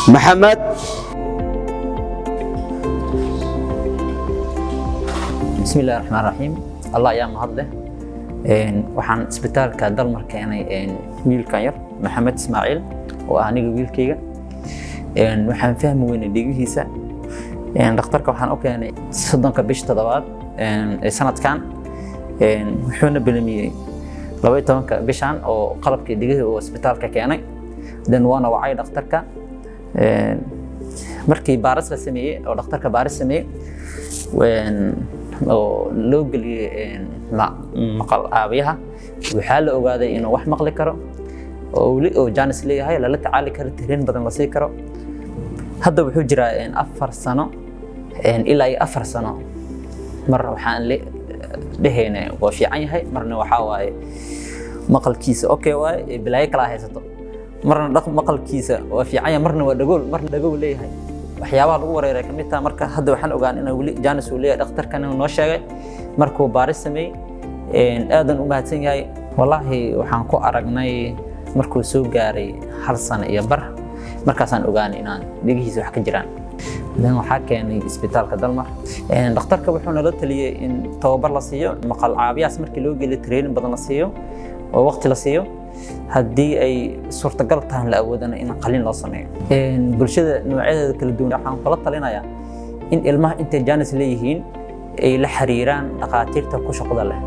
محمد بسم الله الرحمن الرحيم الله يا مهده waxaan isbitaalka dalmar keenay wiilkan yar maxamed ismaaciil oo aniga wiilkayga waxaan fahmi weynay dhigihiisa dhakhtarka waxaan u keenay 30ka bisha toddobaad ee sanadkan wuxuuna bilamiyay 12ka bishan oo qalabkii dhigihi oo isbitaalka keenay waana wacay dhakhtarka markii baaris la sameeyay oo dhakhtarka baaris sameeyay oo loo geliyay maqal aabiyaha waxaa la ogaaday inuu wax maqli karo oo wali oo jaanis leeyahay la tacaali karo tireen badan la sii karo hadda wuxuu jiraa 4 sano ilaa 4 sano mar waxaan leeyahay waa fiican yahay marna waxa waaye maqalkiisa okay waaye bilaayo kala haysato marna dhaq maqalkiisa waa fiican yahay marna waa dhagool leeyahay waxyaabaha lagu wareeray kamid tahay marka hadda waxaan ogaan inuu wali jaanis uu leeyahay dhakhtarkan inuu noo sheegay markuu baaris sameeyay aadan u mahadsan yahay wallahi waxaan ku aragnay markuu soo gaaray 1 sano iyo bar markaasaan ogaanay inaan dhigihiisa wax ka jiraan waxaa keenay isbitaalka dalmar dhakhtarka wuxuu nala taliyay in tababar la siiyo maqal caabiyaas markii loo geliyo training badan la siiyo oo waqti la siiyo haddii ay suurtagal tahay la awoodana in qalin loo sameeyo bulshada noocyada kala duwan waxaan kula talinayaa in ilmaha intay jaanis leeyihiin ay la xiriiraan dhaqaatiirta ku shaqada leh